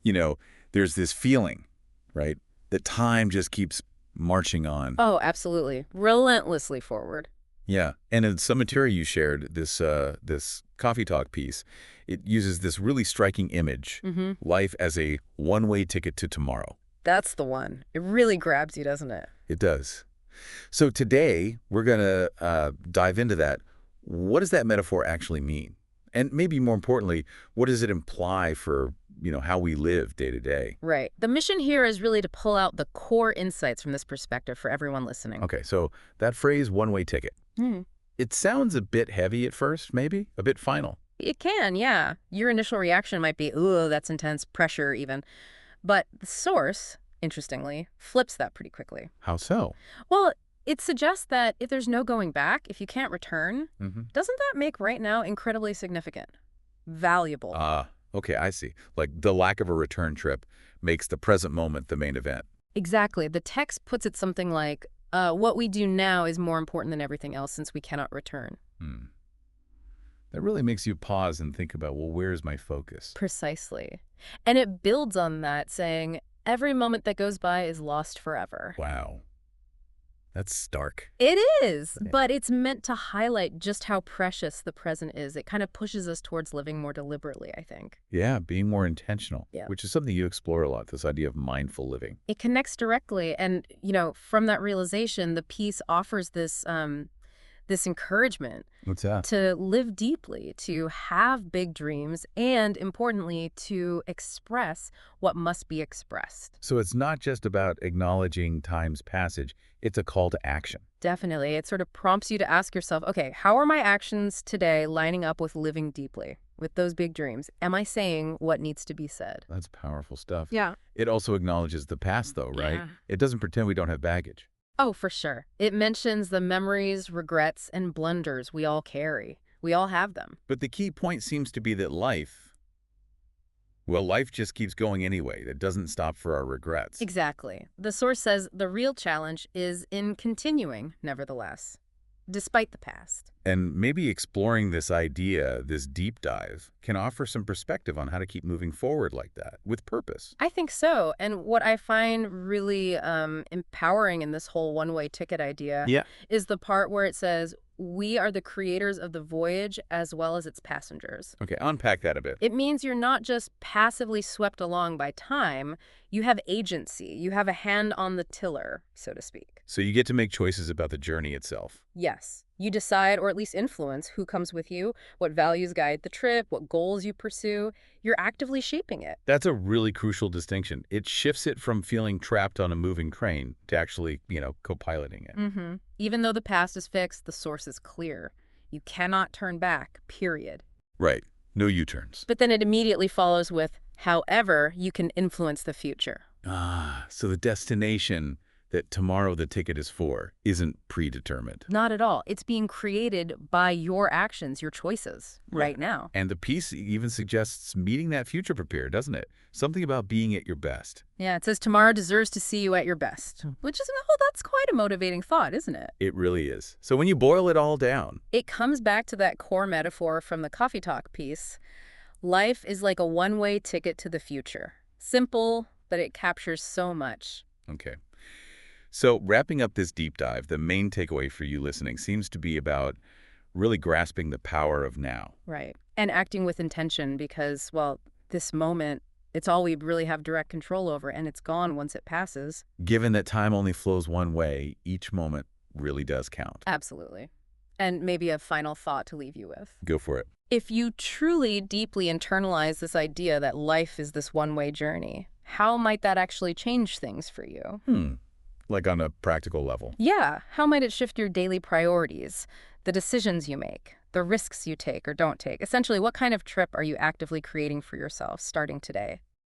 You know, there's this feeling, right, that time just keeps marching on. Oh, absolutely. Relentlessly forward. Yeah, and in some material you shared, this coffee talk piece, it uses this really striking image, Mm-hmm. life as a one-way ticket to tomorrow. That's the one. It really grabs you, doesn't it? It does. So today, we're going to dive into that. What does that metaphor actually mean? And maybe more importantly, what does it imply for, how we live day to day? Right. The mission here is really to pull out the core insights from this perspective for everyone listening. Okay, so that phrase, one-way ticket, Hmm. it sounds a bit heavy at first, maybe, a bit final. It can, yeah. Your initial reaction might be, ooh, that's intense pressure even. But the source, interestingly, flips that pretty quickly. How so? Well, it suggests that if there's no going back, if you can't return, Mm-hmm. doesn't that make right now incredibly significant? Valuable. Okay, I see. Like the lack of a return trip makes the present moment the main event. Exactly. The text puts it something like, what we do now is more important than everything else since we cannot return. Hmm. That really makes you pause and think about, well, where's my focus? Precisely. And it builds on that, saying, every moment that goes by is lost forever. Wow, that's stark. It is, Yeah. but it's meant to highlight just how precious the present is. It kind of pushes us towards living more deliberately, I think. Yeah, being more intentional, Yeah. which is something you explore a lot, this idea of mindful living. It connects directly, and, from that realization, the piece offers this encouragement What's that? to live deeply, to have big dreams, and importantly, to express what must be expressed. So it's not just about acknowledging time's passage, it's a call to action. Definitely. It sort of prompts you to ask yourself, okay, how are my actions today lining up with living deeply, with those big dreams? Am I saying what needs to be said? That's powerful stuff. Yeah. It also acknowledges the past, though, right? Yeah. It doesn't pretend we don't have baggage. Oh, for sure. It mentions the memories, regrets, and blunders we all carry. We all have them. But the key point seems to be that life just keeps going anyway. That doesn't stop for our regrets. Exactly. The source says the real challenge is in continuing, nevertheless, despite the past. And maybe exploring this idea, this deep dive, can offer some perspective on how to keep moving forward like that, with purpose. I think so. And what I find really empowering in this whole one-way ticket idea Yeah. is the part where it says, we are the creators of the voyage as well as its passengers. Okay, unpack that a bit. It means you're not just passively swept along by time. You have agency. You have a hand on the tiller, so to speak. So you get to make choices about the journey itself. Yes. You decide, or at least influence, who comes with you, what values guide the trip, what goals you pursue. You're actively shaping it. That's a really crucial distinction. It shifts it from feeling trapped on a moving train to actually, co-piloting it. Mm-hmm. Even though the past is fixed, the source is clear. You cannot turn back, period. Right. No U-turns. But then it immediately follows with, however, you can influence the future. So the destination that tomorrow the ticket is for isn't predetermined. Not at all. It's being created by your actions, your choices, right now. And the piece even suggests meeting that future prepared, doesn't it? Something about being at your best. Yeah, it says tomorrow deserves to see you at your best, which is, well, that's quite a motivating thought, isn't it? It really is. So when you boil it all down, It comes back to that core metaphor from the coffee talk piece. Life is like a one-way ticket to the future. Simple, but it captures so much. okay. So wrapping up this deep dive, the main takeaway for you listening seems to be about really grasping the power of now. Right. And acting with intention because, well, this moment, it's all we really have direct control over, and it's gone once it passes. Given that time only flows one way, each moment really does count. Absolutely. And maybe a final thought to leave you with. Go for it. If you truly deeply internalize this idea that life is this one-way journey, how might that actually change things for you? Like on a practical level. Yeah, how might it shift your daily priorities, the decisions you make, the risks you take or don't take? Essentially, what kind of trip are you actively creating for yourself starting today?